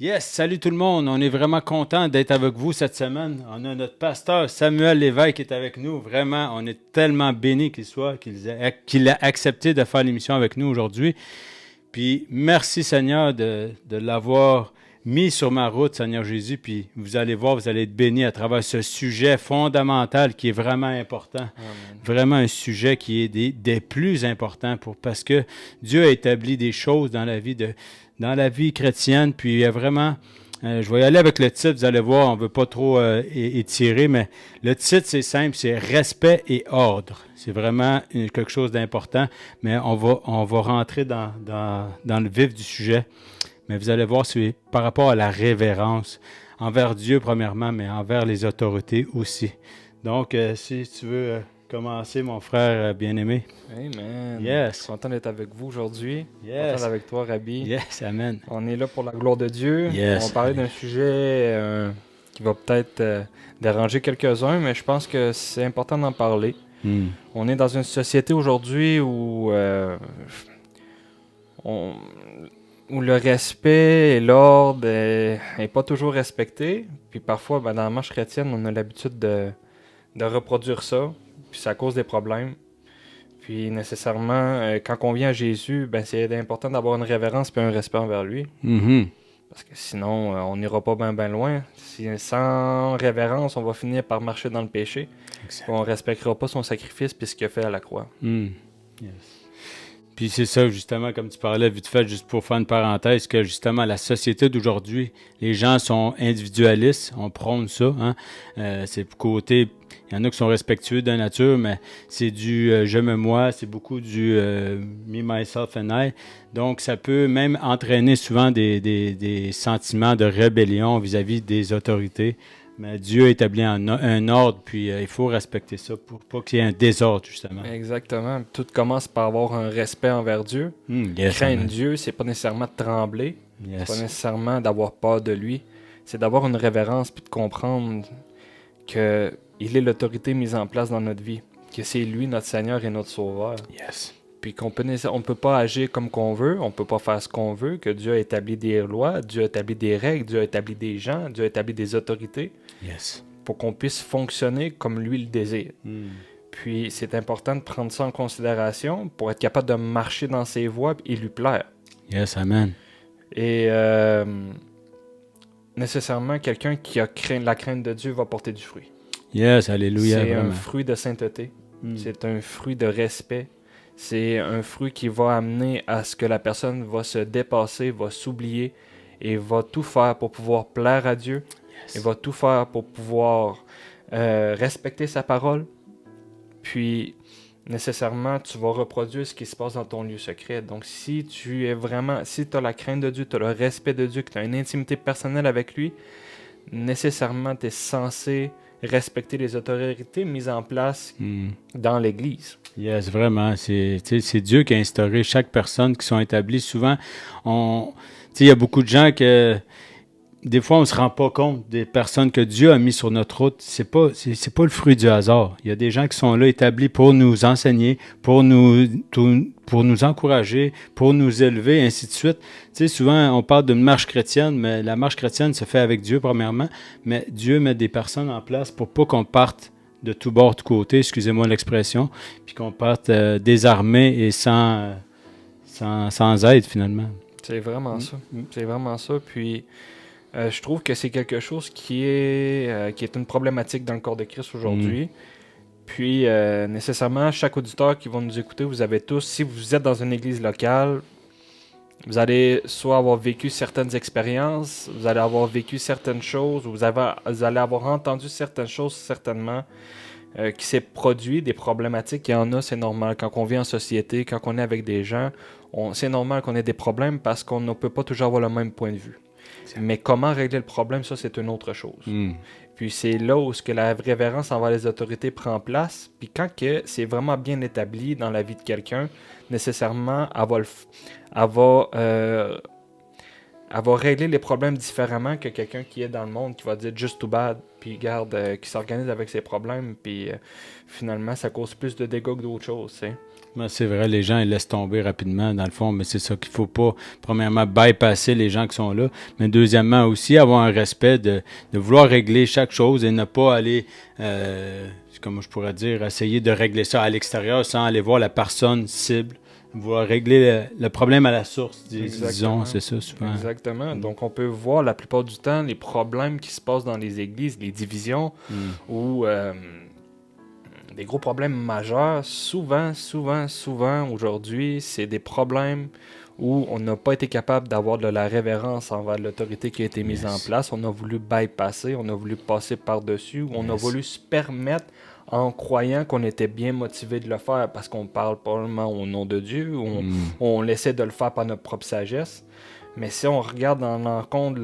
Yes, salut tout le monde. On est vraiment content d'être avec vous cette semaine. On a notre pasteur Samuel Lévesque qui est avec nous. Vraiment, on est tellement bénis qu'il soit, qu'il a accepté de faire l'émission avec nous aujourd'hui. Puis merci Seigneur de l'avoir mis sur ma route, Seigneur Jésus. Puis vous allez voir, vous allez être bénis à travers ce sujet fondamental qui est vraiment important. Amen. Vraiment un sujet qui est des plus importants parce que Dieu a établi des choses dans la vie chrétienne. Puis il y a vraiment, je vais y aller avec le titre, vous allez voir, on ne veut pas trop étirer, mais le titre c'est simple, c'est respect et ordre. C'est vraiment quelque chose d'important, mais on va rentrer dans le vif du sujet. Mais vous allez voir, c'est par rapport à la révérence envers Dieu premièrement, mais envers les autorités aussi. Donc, si tu veux commencer, mon frère bien-aimé. Amen. Yes. Je suis content d'être avec vous aujourd'hui. Yes. Content d'être avec toi, Rabbi. Yes, amen. On est là pour la gloire de Dieu. Yes. On va parler d'un sujet qui va peut-être déranger quelques-uns, mais je pense que c'est important d'en parler. On est dans une société aujourd'hui où le respect et l'ordre n'est pas toujours respecté. Puis parfois, dans la marche chrétienne, on a l'habitude de reproduire ça. Puis ça cause des problèmes. Puis nécessairement, quand on vient à Jésus, c'est important d'avoir une révérence et un respect envers lui. Mm-hmm. Parce que sinon, on n'ira pas bien loin. Sans révérence, on va finir par marcher dans le péché. On ne respectera pas son sacrifice et ce qu'il a fait à la croix. Yes. Puis c'est ça, justement, comme tu parlais vite fait, juste pour faire une parenthèse, que justement, la société d'aujourd'hui, les gens sont individualistes, on prône ça. Hein? C'est pour côté, il y en a qui sont respectueux de nature, mais c'est du je me moi, c'est beaucoup du me, myself and I. Donc, ça peut même entraîner souvent des sentiments de rébellion vis-à-vis des autorités. Mais Dieu a établi un ordre, puis il faut respecter ça pour pas qu'il y ait un désordre, justement. Exactement. Tout commence par avoir un respect envers Dieu. Yes, craindre Dieu, c'est pas nécessairement de trembler. Yes. C'est pas nécessairement d'avoir peur de lui. C'est d'avoir une révérence puis de comprendre qu'il est l'autorité mise en place dans notre vie. Que c'est lui, notre Seigneur et notre Sauveur. Yes. Puis on peut pas agir comme qu'on veut, on peut pas faire ce qu'on veut, que Dieu a établi des lois, Dieu a établi des règles, Dieu a établi des gens, Dieu a établi des autorités. Yes. Pour qu'on puisse fonctionner comme lui le désire. Puis c'est important de prendre ça en considération pour être capable de marcher dans ses voies et lui plaire. Yes, amen. Et nécessairement, quelqu'un qui a la crainte de Dieu va porter du fruit. Yes, alléluia. C'est vraiment. un fruit de sainteté. C'est un fruit de respect. C'est un fruit qui va amener à ce que la personne va se dépasser, va s'oublier et va tout faire pour pouvoir plaire à Dieu. Yes. Et va tout faire pour pouvoir respecter sa parole. Puis, nécessairement, tu vas reproduire ce qui se passe dans ton lieu secret. Donc, si tu as la crainte de Dieu, tu as le respect de Dieu, que tu as une intimité personnelle avec lui, nécessairement, tu es censé respecter les autorités mises en place dans l'Église. Yes, vraiment. C'est Dieu qui a instauré chaque personne qui sont établies. Souvent, il y a beaucoup de gens que des fois, on ne se rend pas compte des personnes que Dieu a mis sur notre route. C'est pas le fruit du hasard. Il y a des gens qui sont là établis pour nous enseigner, pour nous encourager, pour nous élever, ainsi de suite. Souvent, on parle d'une marche chrétienne, mais la marche chrétienne se fait avec Dieu, premièrement. Mais Dieu met des personnes en place pour pas qu'on parte de tout bord, de côté, excusez-moi l'expression, puis qu'on parte désarmé et sans aide, finalement. C'est vraiment ça. C'est vraiment ça. Puis, je trouve que c'est quelque chose qui est une problématique dans le corps de Christ aujourd'hui. Puis, nécessairement, chaque auditeur qui va nous écouter, vous avez tous, si vous êtes dans une église locale, vous allez soit avoir vécu certaines expériences, vous allez avoir vécu certaines choses, vous allez avoir entendu certaines choses, certainement, qui s'est produit, des problématiques. Il y en a, c'est normal. Quand on vit en société, quand on est avec des gens, c'est normal qu'on ait des problèmes parce qu'on ne peut pas toujours avoir le même point de vue. Mais comment régler le problème, ça, c'est une autre chose. Puis c'est là où la révérence envers les autorités prend place. Puis quand c'est vraiment bien établi dans la vie de quelqu'un, nécessairement, elle elle va régler les problèmes différemment que quelqu'un qui est dans le monde, qui va dire just too bad, puis garde, qui s'organise avec ses problèmes, puis finalement, ça cause plus de dégâts que d'autres choses, tu sais. Ben, c'est vrai, les gens ils laissent tomber rapidement, dans le fond, mais c'est ça qu'il faut pas, premièrement, bypasser les gens qui sont là, mais deuxièmement aussi, avoir un respect de vouloir régler chaque chose et ne pas aller, comme je pourrais dire, essayer de régler ça à l'extérieur sans aller voir la personne cible, vouloir régler le problème à la source, disons, c'est ça souvent. Exactement. Donc, on peut voir la plupart du temps les problèmes qui se passent dans les églises, les divisions, ou des gros problèmes majeurs. Souvent, aujourd'hui, c'est des problèmes où on n'a pas été capable d'avoir de la révérence envers l'autorité qui a été mise en place. On a voulu bypasser, on a voulu passer par-dessus, on a voulu se permettre en croyant qu'on était bien motivé de le faire parce qu'on parle probablement au nom de Dieu, ou on essaie de le faire par notre propre sagesse. Mais si on regarde dans l'encontre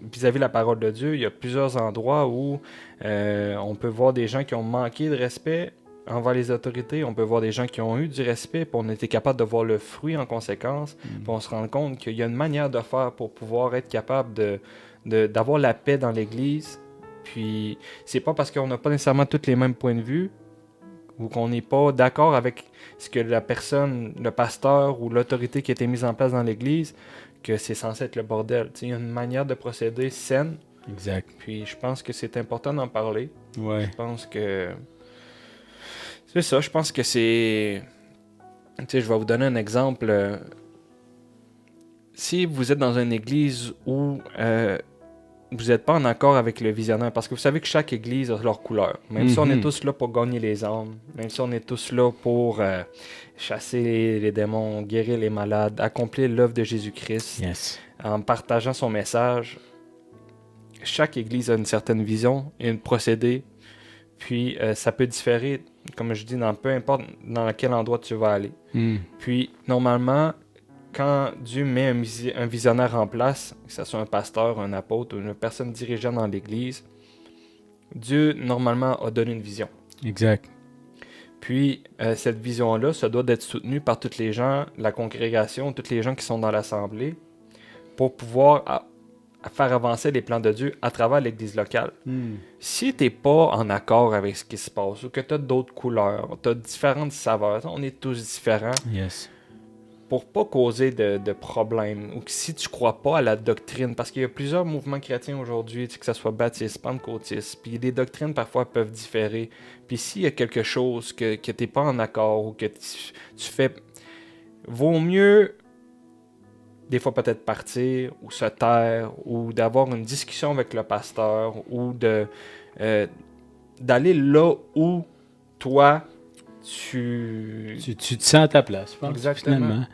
vis-à-vis de la parole de Dieu, il y a plusieurs endroits où on peut voir des gens qui ont manqué de respect envers les autorités, on peut voir des gens qui ont eu du respect, puis on était capable de voir le fruit en conséquence, puis on se rend compte qu'il y a une manière de faire pour pouvoir être capable d'avoir la paix dans l'Église. Puis c'est pas parce qu'on n'a pas nécessairement tous les mêmes points de vue ou qu'on n'est pas d'accord avec ce que la personne, le pasteur ou l'autorité qui a été mise en place dans l'Église, que c'est censé être le bordel. Il y a une manière de procéder saine. Exact. Puis je pense que c'est important d'en parler. Ouais. Je pense que c'est ça. Je pense que c'est... je vais vous donner un exemple. Si vous êtes dans une église où vous n'êtes pas en accord avec le visionnaire, parce que vous savez que chaque église a leur couleur. Même si on est tous là pour gagner les âmes, même si on est tous là pour chasser les démons, guérir les malades, accomplir l'œuvre de Jésus-Christ, en partageant son message, chaque église a une certaine vision et un procédé, puis ça peut différer, comme je dis, peu importe dans quel endroit tu vas aller. Puis, normalement, quand Dieu met un visionnaire en place, que ce soit un pasteur, un apôtre ou une personne dirigeante dans l'Église, Dieu, normalement, a donné une vision. Exact. Puis, cette vision-là, ça doit être soutenue par tous les gens, la congrégation, tous les gens qui sont dans l'Assemblée, pour pouvoir faire avancer les plans de Dieu à travers l'Église locale. Si tu n'es pas en accord avec ce qui se passe, ou que tu as d'autres couleurs, tu as différentes saveurs, on est tous différents, pour pas causer de problèmes, ou que si tu crois pas à la doctrine, parce qu'il y a plusieurs mouvements chrétiens aujourd'hui, que ce soit baptiste, pentecôtiste, puis les doctrines parfois peuvent différer. Puis s'il y a quelque chose que tu n'es pas en accord, ou que tu fais, vaut mieux des fois peut-être partir, ou se taire, ou d'avoir une discussion avec le pasteur, ou d'aller là où toi tu te sens à ta place, je pense. Exactement. Finalement.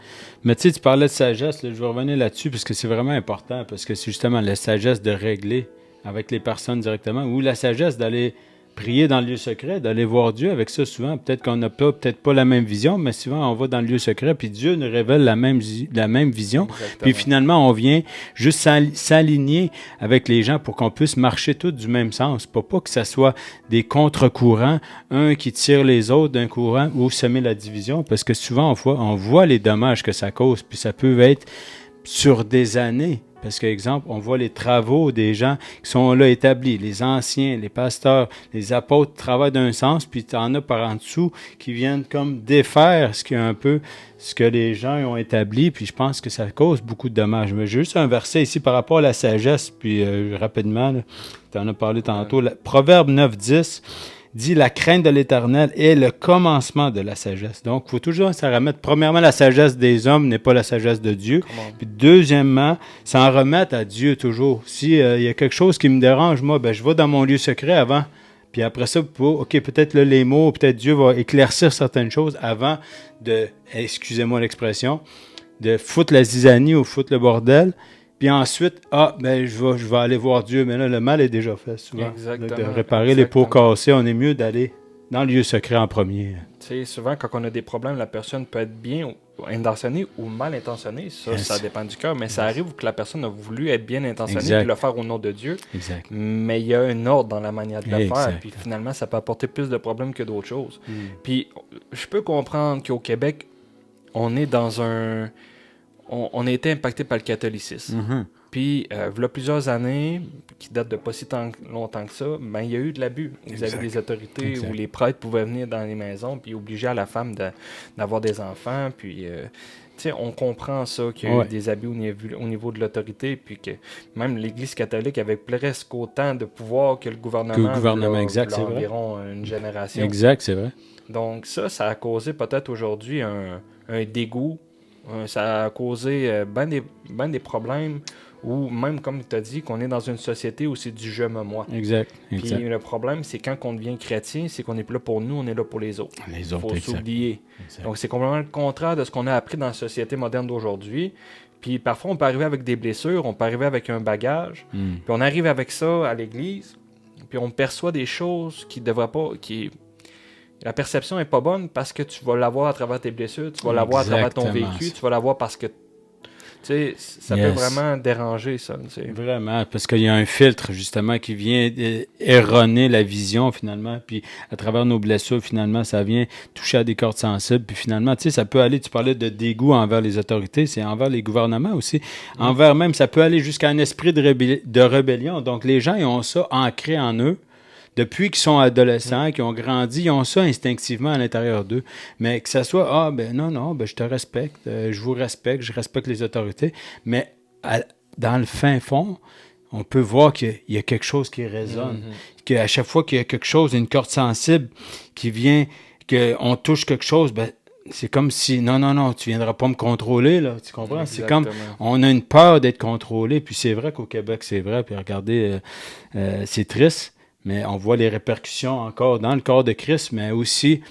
Mais tu sais, tu parlais de sagesse, là, je vais revenir là-dessus parce que c'est vraiment important, parce que c'est justement la sagesse de régler avec les personnes directement, ou la sagesse d'aller prier dans le lieu secret, d'aller voir Dieu avec ça souvent. Peut-être qu'on n'a peut-être pas la même vision, mais souvent on va dans le lieu secret, puis Dieu nous révèle la même vision. Exactement. Puis finalement, on vient juste s'aligner avec les gens pour qu'on puisse marcher tous du même sens. Pas que ça soit des contre-courants, un qui tire les autres d'un courant ou semer la division, parce que souvent on voit les dommages que ça cause, puis ça peut être sur des années. Parce qu'exemple, on voit les travaux des gens qui sont là établis, les anciens, les pasteurs, les apôtres travaillent d'un sens, puis tu en as par en dessous qui viennent comme défaire ce que les gens ont établi, puis je pense que ça cause beaucoup de dommages. Mais j'ai juste un verset ici par rapport à la sagesse, puis rapidement, tu en as parlé tantôt, Proverbe 9:10 dit « La crainte de l'Éternel est le commencement de la sagesse ». Donc, il faut toujours s'en remettre. Premièrement, la sagesse des hommes n'est pas la sagesse de Dieu. Puis deuxièmement, s'en remettre à Dieu toujours. S'il y a quelque chose qui me dérange, moi, je vais dans mon lieu secret avant. Puis après ça, peut-être là, les mots, peut-être Dieu va éclaircir certaines choses avant de, excusez-moi l'expression, de foutre la zizanie ou foutre le bordel. Puis ensuite, je vais aller voir Dieu. Mais là, le mal est déjà fait souvent. Exactement. De réparer les pots cassés, on est mieux d'aller dans le lieu secret en premier. Tu sais, souvent, quand on a des problèmes, la personne peut être bien intentionnée ou mal intentionnée. Ça dépend du cœur. Mais ça arrive que la personne a voulu être bien intentionnée et le faire au nom de Dieu. Exact. Mais il y a un ordre dans la manière de le faire. Puis finalement, ça peut apporter plus de problèmes que d'autres choses. Puis je peux comprendre qu'au Québec, on est dans on a été impacté par le catholicisme. Mhm. Puis, il y a plusieurs années, qui datent de pas si longtemps que ça, ben, il y a eu de l'abus vis-à-vis des autorités où les prêtres pouvaient venir dans les maisons puis obliger à la femme d'avoir des enfants. Puis, tu sais, on comprend ça, qu'il y a eu des abus au niveau de l'autorité, puis que même l'Église catholique avait presque autant de pouvoir que le gouvernement exact, c'est environ une génération. Exact, c'est vrai. Donc ça a causé peut-être aujourd'hui un dégoût. Ça a causé ben des problèmes, ou même, comme tu as dit, qu'on est dans une société où c'est du je me moi. Exact. Puis le problème, c'est quand on devient chrétien, c'est qu'on n'est plus là pour nous, on est là pour les autres. Les autres, il faut s'oublier. Donc c'est complètement le contraire de ce qu'on a appris dans la société moderne d'aujourd'hui. Puis parfois, on peut arriver avec des blessures, on peut arriver avec un bagage, puis on arrive avec ça à l'église, puis on perçoit des choses qui ne devraient pas... La perception n'est pas bonne parce que tu vas l'avoir à travers tes blessures, tu vas l'avoir à travers ton vécu, tu vas l'avoir parce que... Tu sais, ça peut vraiment déranger, ça. Tu sais. Vraiment, parce qu'il y a un filtre, justement, qui vient erroner la vision, finalement, puis à travers nos blessures, finalement, ça vient toucher à des cordes sensibles, puis finalement, tu sais, ça peut aller, tu parlais de dégoût envers les autorités, c'est envers les gouvernements aussi, envers même, ça peut aller jusqu'à un esprit de rébellion, donc les gens, ils ont ça ancré en eux, depuis qu'ils sont adolescents, qu'ils ont grandi, ils ont ça instinctivement à l'intérieur d'eux. Mais que ça soit, non, je te respecte, je vous respecte, je respecte les autorités. Mais dans le fin fond, on peut voir qu'il y a quelque chose qui résonne. Qu'à chaque fois qu'il y a quelque chose, une corde sensible qui vient, qu'on touche quelque chose, c'est comme si, non, tu viendras pas me contrôler, là, tu comprends? Exactement. C'est comme, on a une peur d'être contrôlé, puis c'est vrai qu'au Québec, c'est vrai, puis regardez, c'est triste. Mais on voit les répercussions encore dans le corps de Christ, mais aussi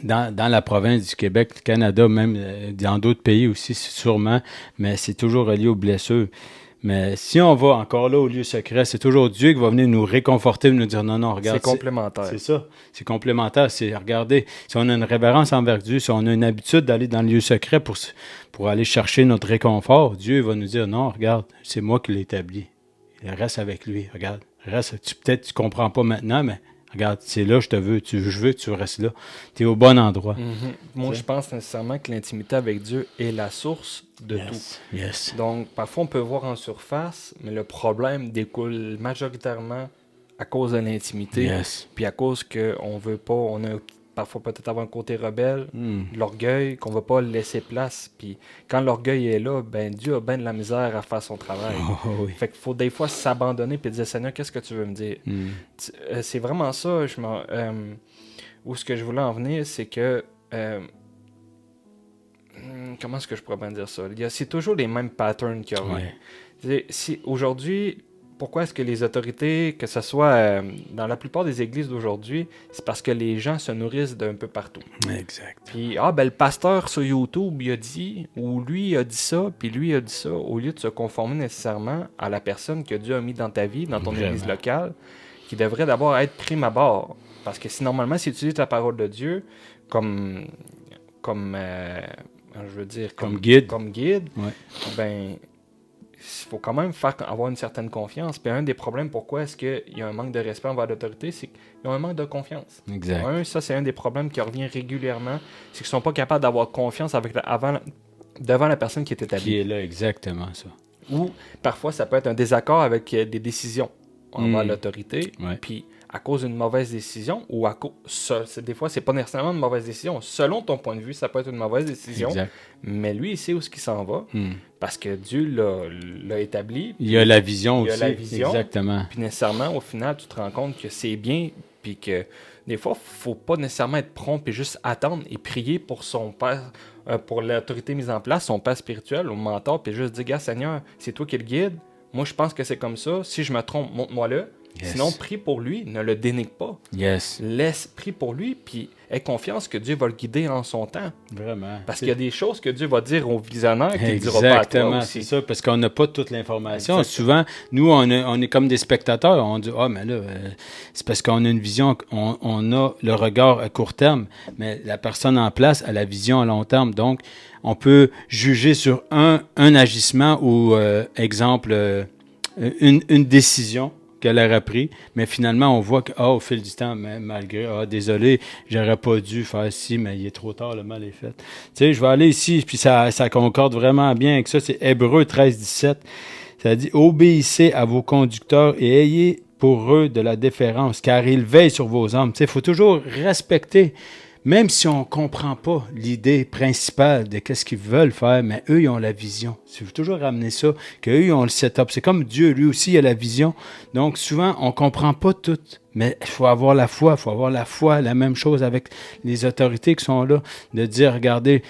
dans la province du Québec, du Canada, même dans d'autres pays aussi, sûrement, mais c'est toujours relié aux blessures. Mais si on va encore là au lieu secret, c'est toujours Dieu qui va venir nous réconforter, nous dire non, regarde. C'est complémentaire. C'est ça, c'est complémentaire. C'est, regardez, si on a une révérence envers Dieu, si on a une habitude d'aller dans le lieu secret pour aller chercher notre réconfort, Dieu va nous dire non, regarde, c'est moi qui l'ai établi. Il reste avec lui, regarde. Peut-être tu comprends pas maintenant, mais regarde, c'est là, je veux que tu restes là. Tu es au bon endroit. Moi, je pense nécessairement que l'intimité avec Dieu est la source de tout. Yes. Donc, parfois, on peut voir en surface, mais le problème découle majoritairement à cause de l'intimité. Puis à cause qu'on veut pas, on a parfois peut-être avoir un côté rebelle, de l'orgueil, qu'on ne va pas laisser place. Puis quand l'orgueil est là, Dieu a bien de la misère à faire son travail. Fait qu'il faut des fois s'abandonner et dire, Seigneur, qu'est-ce que tu veux me dire? C'est vraiment ça. Où ce que je voulais en venir, c'est que... comment est-ce que je pourrais bien dire ça? C'est toujours les mêmes patterns qu'il y a. Aujourd'hui... Pourquoi est-ce que les autorités, que ce soit dans la plupart des églises d'aujourd'hui, c'est parce que les gens se nourrissent d'un peu partout. Exact. Puis, le pasteur sur YouTube, il a dit, ou lui a dit ça, puis lui a dit ça, au lieu de se conformer nécessairement à la personne que Dieu a mis dans ta vie, dans ton église locale, qui devrait d'abord être prime abord. Parce que si normalement, si tu utilises la parole de Dieu comme guide, il faut quand même avoir une certaine confiance. Puis un des problèmes, pourquoi est-ce qu'il y a un manque de respect envers l'autorité, c'est qu'ils ont un manque de confiance. Exact. Ça, c'est un des problèmes qui revient régulièrement. C'est qu'ils ne sont pas capables d'avoir confiance devant la personne qui est établie. Qui est là, exactement ça. Ou parfois, ça peut être un désaccord avec des décisions envers l'autorité. Puis à cause d'une mauvaise décision, ou des fois, c'est pas nécessairement une mauvaise décision. Selon ton point de vue, ça peut être une mauvaise décision. Exact. Mais lui, il sait où il s'en va. Parce que Dieu l'a établi. Il y a la vision aussi. Il y a la vision. Exactement. Puis nécessairement, au final, tu te rends compte que c'est bien. Puis que des fois, il faut pas nécessairement être prompt et juste attendre et prier pour son père, pour l'autorité mise en place, son père spirituel, ou mentor, puis juste dire, gars, Seigneur, c'est toi qui le guide. Moi, je pense que c'est comme ça. Si je me trompe, montre-moi là. Sinon, prie pour lui, ne le dénigre pas. Prie pour lui, puis aie confiance que Dieu va le guider en son temps. Vraiment. Parce qu'il y a des choses que Dieu va dire au visionnaire qu'il ne dira pas à toi aussi. C'est ça, parce qu'on n'a pas toute l'information. Souvent, nous, on est comme des spectateurs. On dit, mais là, c'est parce qu'on a une vision, on a le regard à court terme, mais la personne en place a la vision à long terme. Donc, on peut juger sur un agissement ou, exemple, une décision qu'elle aurait pris, mais finalement, on voit que, au fil du temps, malgré, désolé, j'aurais pas dû faire ci, mais il est trop tard, le mal est fait. Tu sais, je vais aller ici, puis ça concorde vraiment bien avec ça, c'est Hébreux 13-17. Ça dit, obéissez à vos conducteurs et ayez pour eux de la déférence, car ils veillent sur vos âmes. Tu sais, il faut toujours respecter. Même si on ne comprend pas l'idée principale de qu'est-ce qu'ils veulent faire, mais eux, ils ont la vision. Il faut toujours ramener ça, qu'eux, ils ont le setup. C'est comme Dieu, lui aussi, il a la vision. Donc, souvent, on ne comprend pas tout, mais il faut avoir la foi. Il faut avoir la foi, la même chose avec les autorités qui sont là, de dire, regardez,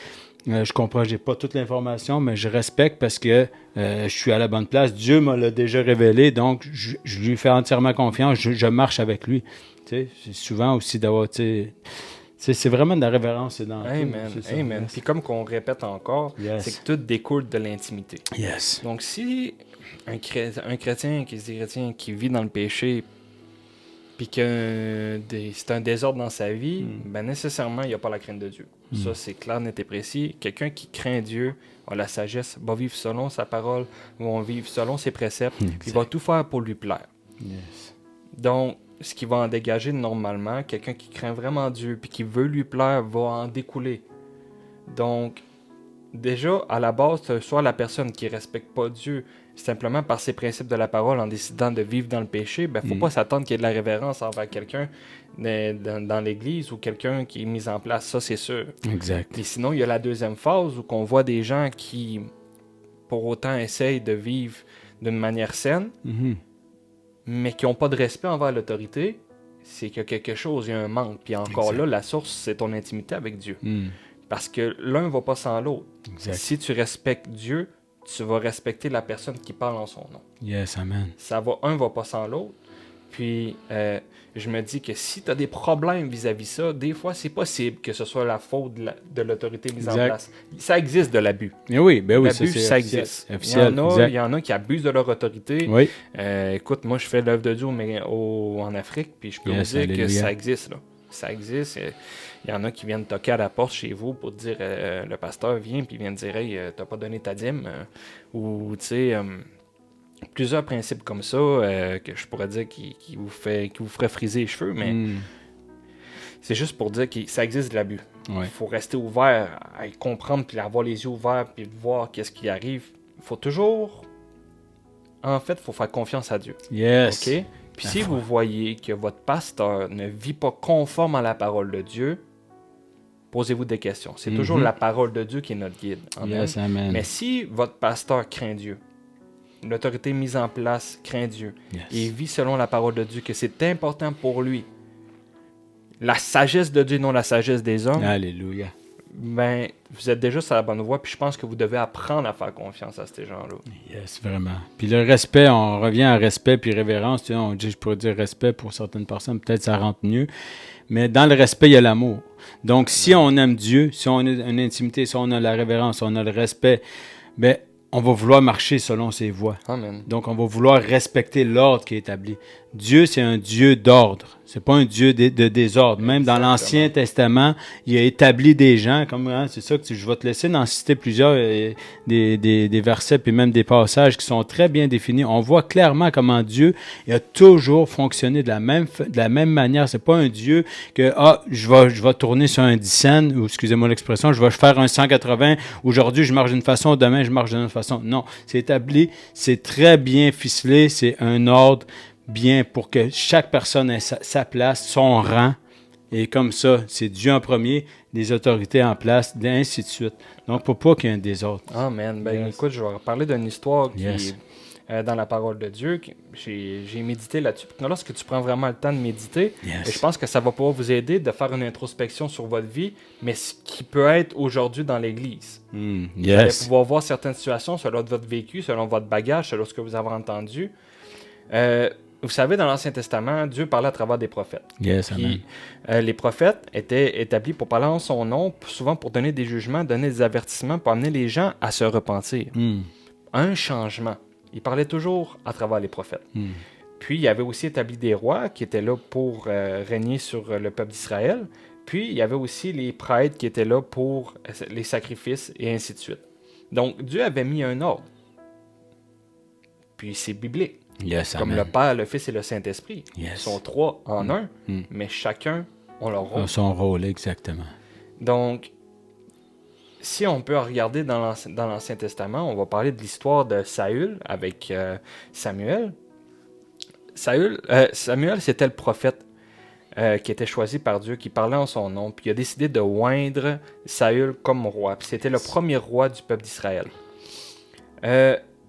je comprends, je n'ai pas toute l'information, mais je respecte parce que je suis à la bonne place. Dieu me l'a déjà révélé, donc je lui fais entièrement confiance. Je marche avec lui. Tu sais, c'est souvent aussi d'avoir... C'est vraiment de la révérence. C'est dans Amen. tout, Amen. Puis comme qu'on répète encore, c'est que tout découle de l'intimité. Yes. Donc si un chrétien qui se dit chrétien, qui vit dans le péché, puis que c'est un désordre dans sa vie, ben nécessairement, il n'y a pas la crainte de Dieu. Ça, c'est clair, net et précis. Quelqu'un qui craint Dieu, a la sagesse, va vivre selon sa parole, va vivre selon ses préceptes, puis va tout faire pour lui plaire. Yes. Donc, ce qui va en dégager normalement, quelqu'un qui craint vraiment Dieu puis qui veut lui plaire va en découler. Donc, déjà, à la base, soit la personne qui ne respecte pas Dieu simplement par ses principes de la parole en décidant de vivre dans le péché, ben faut pas s'attendre qu'il y ait de la révérence envers quelqu'un dans l'église ou quelqu'un qui est mis en place. Ça, c'est sûr. Exact. Et sinon, il y a la deuxième phase où on voit des gens qui, pour autant, essayent de vivre d'une manière saine, mais qui n'ont pas de respect envers l'autorité, c'est qu'il y a quelque chose, il y a un manque. Puis encore là, la source, c'est ton intimité avec Dieu. Parce que l'un ne va pas sans l'autre. Si tu respectes Dieu, tu vas respecter la personne qui parle en son nom. Yes, amen. Un va pas sans l'autre. Puis, je me dis que si tu as des problèmes vis-à-vis ça, des fois, c'est possible que ce soit la faute de l'autorité mise en place. Ça existe de l'abus. Et oui, ben oui, l'abus, ça existe. Il y en a qui abusent de leur autorité. Oui. Écoute, moi, je fais l'œuvre de Dieu en Afrique, puis je peux vous dire que ça existe, là. Ça existe. Il y en a qui viennent toquer à la porte chez vous pour dire le pasteur vient, puis il vient te dire hey, t'as pas donné ta dîme. Ou, tu sais... plusieurs principes comme ça que je pourrais dire qui vous ferait friser les cheveux, mais c'est juste pour dire que ça existe de l'abus. Il faut rester ouvert, à comprendre, puis avoir les yeux ouverts, puis voir qu'est-ce qui arrive. Il faut toujours... En fait, il faut faire confiance à Dieu. Yes. OK? Puis si vous voyez que votre pasteur ne vit pas conforme à la parole de Dieu, posez-vous des questions. C'est toujours la parole de Dieu qui est notre guide. Amen. Yes, amen. Mais si votre pasteur craint Dieu, l'autorité mise en place craint Dieu et vit selon la parole de Dieu, que c'est important pour lui, la sagesse de Dieu, non la sagesse des hommes, alléluia. Ben, vous êtes déjà sur la bonne voie, puis je pense que vous devez apprendre à faire confiance à ces gens-là. Yes, vraiment. Puis le respect, on revient à respect puis révérence. Tu sais, je pourrais dire respect pour certaines personnes, peut-être ça rentre mieux. Mais dans le respect, il y a l'amour. Donc, si on aime Dieu, si on a une intimité, si on a la révérence, si on a le respect, ben on va vouloir marcher selon ses voies. Amen. Donc, on va vouloir respecter l'ordre qui est établi. Dieu, c'est un Dieu d'ordre. C'est pas un Dieu de désordre. Même dans l'Ancien Testament, il a établi des gens, comme c'est ça que je vais te laisser d'en citer plusieurs, des versets, puis même des passages qui sont très bien définis. On voit clairement comment Dieu il a toujours fonctionné de la même manière. C'est pas un Dieu que, je vais tourner sur un 10 cents, ou excusez-moi l'expression, je vais faire un 180, aujourd'hui je marche d'une façon, demain je marche d'une autre façon. Non, c'est établi, c'est très bien ficelé, c'est un ordre bien pour que chaque personne ait sa place, son rang. Et comme ça, c'est Dieu en premier, les autorités en place, et ainsi de suite. Donc, pour pas qu'il y ait un désordre. Amen. Ben, écoute, je vais parler d'une histoire qui est dans la parole de Dieu. J'ai médité là-dessus. Lorsque tu prends vraiment le temps de méditer, je pense que ça va pouvoir vous aider de faire une introspection sur votre vie, mais ce qui peut être aujourd'hui dans l'Église. Vous allez pouvoir voir certaines situations selon votre vécu, selon votre bagage, selon ce que vous avez entendu. Vous savez, dans l'Ancien Testament, Dieu parlait à travers des prophètes. Puis, les prophètes étaient établis pour parler en son nom, souvent pour donner des jugements, donner des avertissements, pour amener les gens à se repentir. Un changement. Il parlait toujours à travers les prophètes. Puis, il y avait aussi établi des rois qui étaient là pour régner sur le peuple d'Israël. Puis, il y avait aussi les prêtres qui étaient là pour les sacrifices et ainsi de suite. Donc, Dieu avait mis un ordre. Puis, c'est biblique. Yes, Comme amen. le Père, le Fils et le Saint-Esprit. Yes. Ils sont trois en un, mais chacun ont leur rôle. Son rôle, exactement. Donc, si on peut regarder dans l'Ancien Testament, on va parler de l'histoire de Saül avec Samuel. Samuel, c'était le prophète qui était choisi par Dieu, qui parlait en son nom, puis il a décidé de oindre Saül comme roi. Puis c'était le premier roi du peuple d'Israël.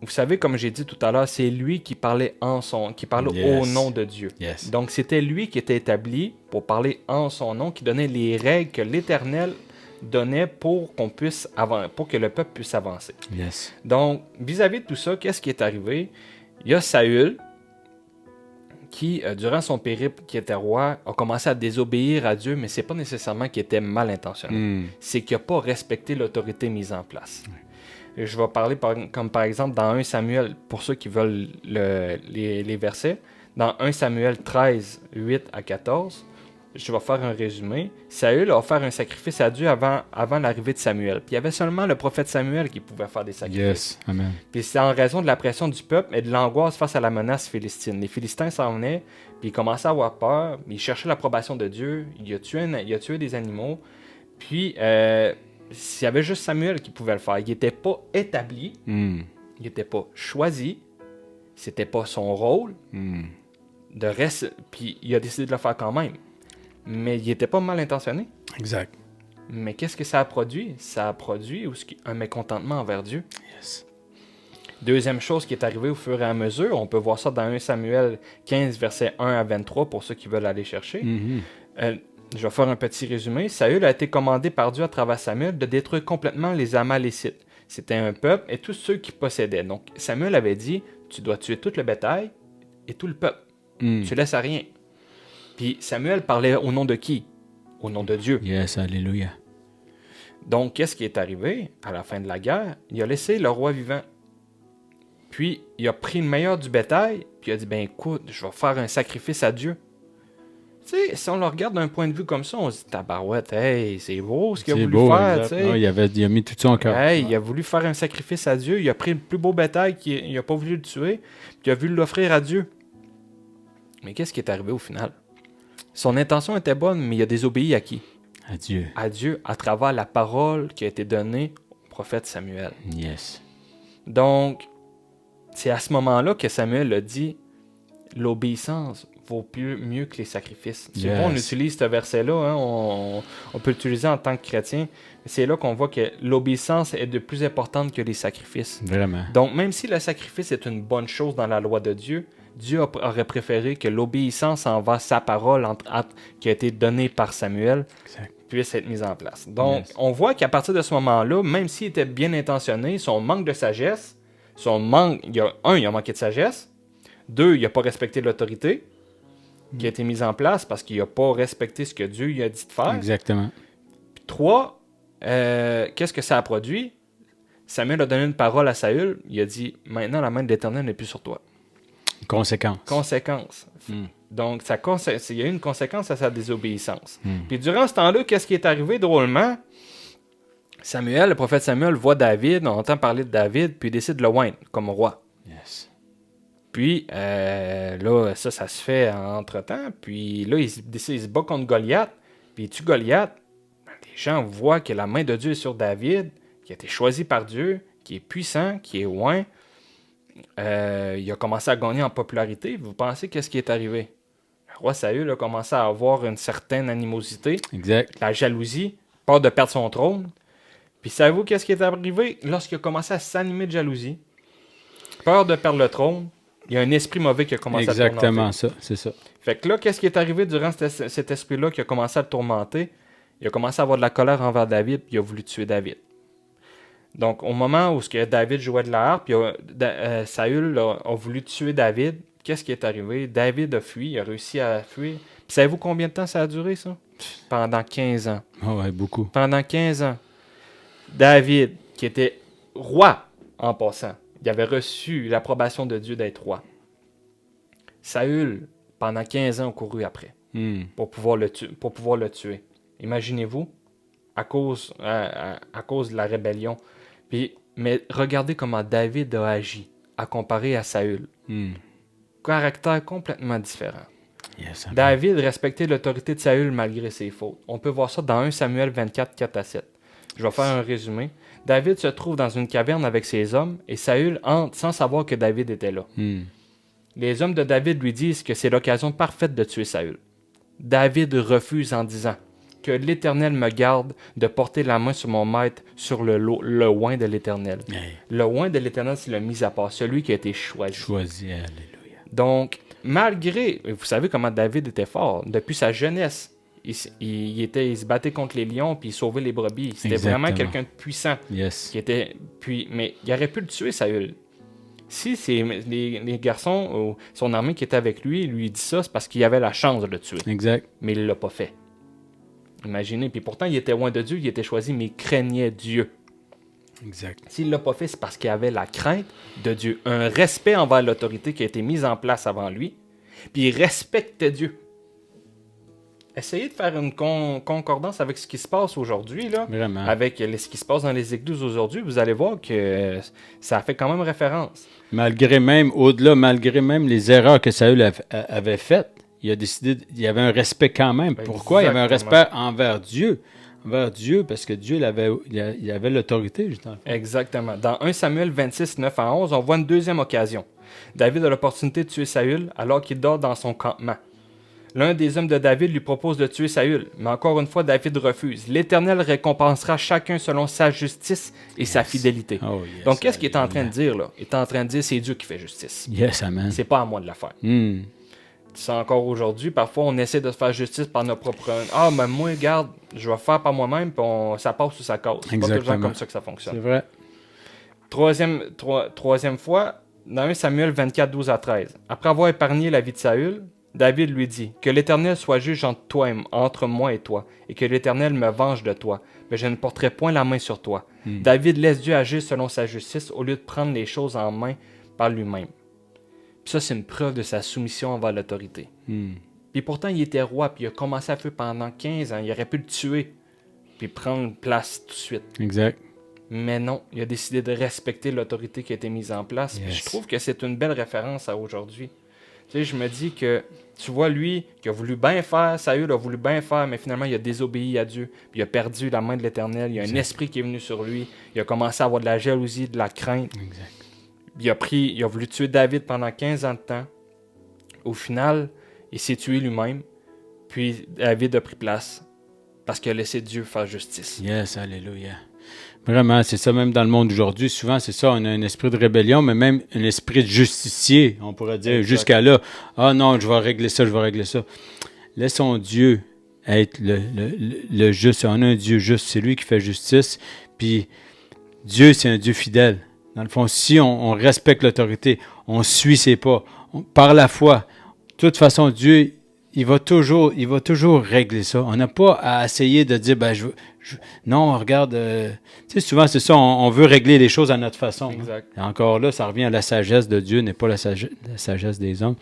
Vous savez, comme j'ai dit tout à l'heure, c'est lui qui parlait au nom de Dieu. Yes. Donc c'était lui qui était établi pour parler en son nom, qui donnait les règles que l'Éternel donnait pour que le peuple puisse avancer. Yes. Donc, vis-à-vis de tout ça, qu'est-ce qui est arrivé? Il y a Saül qui, durant son périple qui était roi, a commencé à désobéir à Dieu, mais c'est pas nécessairement qu'il était mal intentionné. C'est qu'il n'a pas respecté l'autorité mise en place. Et je vais parler comme par exemple dans 1 Samuel, pour ceux qui veulent les versets, dans 1 Samuel 13, 8 à 14, je vais faire un résumé. Saül a offert un sacrifice à Dieu avant l'arrivée de Samuel. Puis il y avait seulement le prophète Samuel qui pouvait faire des sacrifices. Yes. Amen. Puis c'est en raison de la pression du peuple et de l'angoisse face à la menace philistine. Les Philistins s'en venaient, puis ils commençaient à avoir peur, ils cherchaient l'approbation de Dieu, il a tué des animaux. Puis s'il y avait juste Samuel qui pouvait le faire, il n'était pas établi, il n'était pas choisi, c'était pas son rôle. Puis il a décidé de le faire quand même. Mais il n'était pas mal intentionné. Exact. Mais qu'est-ce que ça a produit? Ça a produit un mécontentement envers Dieu. Yes. Deuxième chose qui est arrivée au fur et à mesure, on peut voir ça dans 1 Samuel 15, versets 1 à 23, pour ceux qui veulent aller chercher. Je vais faire un petit résumé. Saül a été commandé par Dieu à travers Samuel de détruire complètement les Amalécites. C'était un peuple et tous ceux qui possédaient. Donc Samuel avait dit, tu dois tuer tout le bétail et tout le peuple. Tu laisses à rien. Puis Samuel parlait au nom de qui? Au nom de Dieu. Yes, alléluia. Donc, qu'est-ce qui est arrivé à la fin de la guerre? Il a laissé le roi vivant. Puis, il a pris le meilleur du bétail, puis il a dit, ben écoute, je vais faire un sacrifice à Dieu. Tu sais, si on le regarde d'un point de vue comme ça, on se dit, tabarouette, hey, c'est beau ce qu'il a voulu faire. Tu sais. Ouais, il a mis tout son cœur. Hey, il a voulu faire un sacrifice à Dieu, il a pris le plus beau bétail, il n'a pas voulu le tuer, puis il a voulu l'offrir à Dieu. Mais qu'est-ce qui est arrivé au final? Son intention était bonne, mais il a désobéi à qui? À Dieu. À Dieu, à travers la parole qui a été donnée au prophète Samuel. Yes. Donc, c'est à ce moment-là que Samuel a dit, l'obéissance vaut mieux que les sacrifices. C'est bon, on utilise ce verset-là, hein, on peut l'utiliser en tant que chrétien. C'est là qu'on voit que l'obéissance est de plus importante que les sacrifices. Vraiment. Donc, même si le sacrifice est une bonne chose dans la loi de Dieu, Dieu aurait préféré que l'obéissance envers sa parole qui a été donnée par Samuel puisse être mise en place. Donc, on voit qu'à partir de ce moment-là, même s'il était bien intentionné, son manque de sagesse, il a manqué de sagesse. 2, il n'a pas respecté l'autorité qui a été mise en place parce qu'il n'a pas respecté ce que Dieu lui a dit de faire. Exactement. Puis 3, qu'est-ce que ça a produit? Samuel a donné une parole à Saül. Il a dit, maintenant la main de l'Éternel n'est plus sur toi. Conséquence. Donc, il y a eu une conséquence à sa désobéissance. Puis durant ce temps-là, qu'est-ce qui est arrivé drôlement? Le prophète Samuel voit David, on entend parler de David, puis il décide de le oindre comme roi. Yes. Puis là, ça se fait entre-temps. Puis là, il se bat contre Goliath. Puis il tue Goliath. Les gens voient que la main de Dieu est sur David, qui a été choisi par Dieu, qui est puissant, qui est oint. Il a commencé à gagner en popularité. Vous pensez qu'est-ce qui est arrivé? Le roi Saül a commencé à avoir une certaine animosité, la jalousie, peur de perdre son trône. Puis savez-vous qu'est-ce qui est arrivé? Lorsqu'il a commencé à s'animer de jalousie, peur de perdre le trône, il y a un esprit mauvais qui a commencé à le tourmenter. Exactement ça, c'est ça. Fait que là, qu'est-ce qui est arrivé durant cet esprit-là qui a commencé à le tourmenter? Il a commencé à avoir de la colère envers David, puis il a voulu tuer David. Donc, au moment où David jouait de la harpe, Saül a voulu tuer David. Qu'est-ce qui est arrivé? David a fui, il a réussi à fuir. Puis savez-vous combien de temps ça a duré, ça? Pendant 15 ans. Oh ouais, beaucoup. Pendant 15 ans. David, qui était roi en passant, il avait reçu l'approbation de Dieu d'être roi. Saül, pendant 15 ans, a couru après pour pouvoir le tuer. Imaginez-vous, à cause de la rébellion. Mais regardez comment David a agi à comparer à Saül. caractère complètement différent. Yes, David respectait l'autorité de Saül malgré ses fautes. On peut voir ça dans 1 Samuel 24, 4-7. Je vais faire un résumé. David se trouve dans une caverne avec ses hommes et Saül entre sans savoir que David était là. Les hommes de David lui disent que c'est l'occasion parfaite de tuer Saül. David refuse en disant que l'Éternel me garde de porter la main sur mon maître sur le oint de l'Éternel. Hey. Le oint de l'Éternel, c'est le mis à part, celui qui a été choisi. Choisi, alléluia. Donc, malgré, vous savez comment David était fort, depuis sa jeunesse, il se battait contre les lions puis il sauvait les brebis. C'était Exactement. vraiment quelqu'un de puissant. Yes. Mais il aurait pu le tuer, Saül. Si c'est les garçons ou son armée qui était avec lui, lui dit ça, c'est parce qu'il avait la chance de le tuer. Exact. Mais il ne l'a pas fait. Imaginez. Puis pourtant, il était loin de Dieu, il était choisi, mais il craignait Dieu. Exact. S'il ne l'a pas fait, c'est parce qu'il avait la crainte de Dieu. Un respect envers l'autorité qui a été mise en place avant lui. Puis il respectait Dieu. Essayez de faire une concordance avec ce qui se passe aujourd'hui, là. Vraiment. Avec ce qui se passe dans les églises aujourd'hui, vous allez voir que ça fait quand même référence. Malgré même les erreurs que Saül avait faites, il a décidé, il y avait un respect quand même. Pourquoi? Il y avait un respect envers Dieu. Envers Dieu, parce que Dieu, il avait l'autorité, justement. Exactement. Dans 1 Samuel 26, 9-11, on voit une deuxième occasion. David a l'opportunité de tuer Saül alors qu'il dort dans son campement. L'un des hommes de David lui propose de tuer Saül, mais encore une fois, David refuse. L'Éternel récompensera chacun selon sa justice et sa fidélité. Oh, yes, donc, qu'est-ce qu'il est en train de dire, là? Il est en train de dire, c'est Dieu qui fait justice. Yes, amen. C'est pas à moi de la faire. C'est encore aujourd'hui, parfois, on essaie de se faire justice par nos propres... Ah, mais moi, regarde, je vais faire par moi-même, puis ça passe ou ça casse. C'est pas toujours comme ça que ça fonctionne. C'est vrai. Troisième fois, dans 1 Samuel 24, 12-13. Après avoir épargné la vie de Saül, David lui dit « Que l'Éternel soit juge entre moi et toi, et que l'Éternel me venge de toi, mais je ne porterai point la main sur toi. David laisse Dieu agir selon sa justice au lieu de prendre les choses en main par lui-même. » Puis ça, c'est une preuve de sa soumission envers l'autorité. Puis pourtant, il était roi, puis il a commencé à faire pendant 15 ans. Il aurait pu le tuer, puis prendre place tout de suite. Exact. Mais non, il a décidé de respecter l'autorité qui a été mise en place. Yes. Puis je trouve que c'est une belle référence à aujourd'hui. Tu sais, je me dis que, tu vois, lui, qui a voulu bien faire, Saül a voulu bien faire, mais finalement, il a désobéi à Dieu. Puis il a perdu la main de l'Éternel. Il y a un esprit qui est venu sur lui. Il a commencé à avoir de la jalousie, de la crainte. Exact. Il a voulu tuer David pendant 15 ans de temps. Au final, il s'est tué lui-même. Puis David a pris place parce qu'il a laissé Dieu faire justice. Yes, alléluia. Vraiment, c'est ça même dans le monde d'aujourd'hui. Souvent, c'est ça, on a un esprit de rébellion, mais même un esprit de justicier, on pourrait dire, Exact. jusqu'à là. Ah non, je vais régler ça, je vais régler ça. Laissons Dieu être le juste. On a un Dieu juste, c'est lui qui fait justice. Puis Dieu, c'est un Dieu fidèle. Dans le fond, si on respecte l'autorité, on suit ses pas, par la foi, de toute façon, Dieu, il va toujours régler ça. On n'a pas à essayer de dire, non, regarde, tu sais, souvent, c'est ça, on veut régler les choses à notre façon. Exact. Hein. Et encore là, ça revient à la sagesse de Dieu, n'est pas la sagesse des hommes.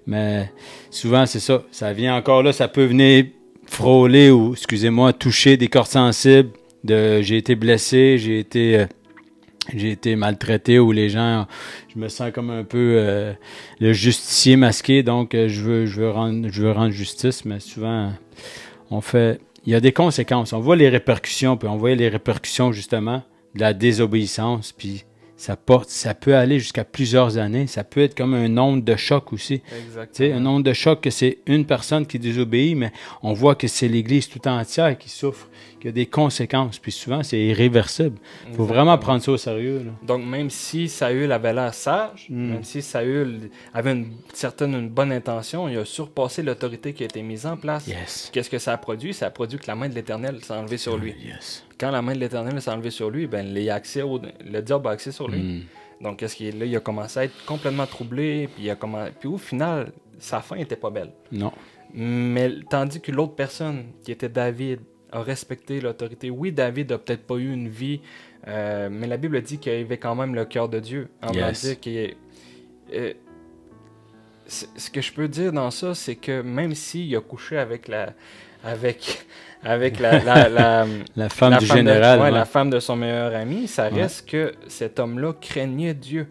Mais souvent, c'est ça. Ça vient encore là, ça peut venir frôler ou, excusez-moi, toucher des cordes sensibles. J'ai été blessé, j'ai été maltraité ou les gens, je me sens comme un peu le justicier masqué, donc je veux rendre justice, mais souvent il y a des conséquences. On voit les répercussions, puis on voit les répercussions justement de la désobéissance, puis ça peut aller jusqu'à plusieurs années. Ça peut être comme un onde de choc aussi. Exactement. Un onde de choc que c'est une personne qui désobéit, mais on voit que c'est l'Église tout entière qui souffre, qui a des conséquences. Puis souvent, c'est irréversible. Il faut vraiment prendre ça au sérieux. Là. Donc, même si Saül avait l'air sage, même si Saül avait une bonne intention, il a surpassé l'autorité qui a été mise en place. Yes. Qu'est-ce que ça a produit? Ça a produit que la main de l'Éternel s'est enlevée sur lui. Yes. Quand la main de l'Éternel s'est enlevée sur lui, le diable a accès sur lui. Donc, il a commencé à être complètement troublé, puis au final, sa fin n'était pas belle. Non. Mais tandis que l'autre personne, qui était David, a respecté l'autorité. Oui, David n'a peut-être pas eu une vie, mais la Bible dit qu'il avait quand même le cœur de Dieu. En voulant dire ce que je peux dire dans ça, c'est que même s'il a couché avec la femme du général. La femme de son meilleur ami, ça reste que cet homme-là craignait Dieu.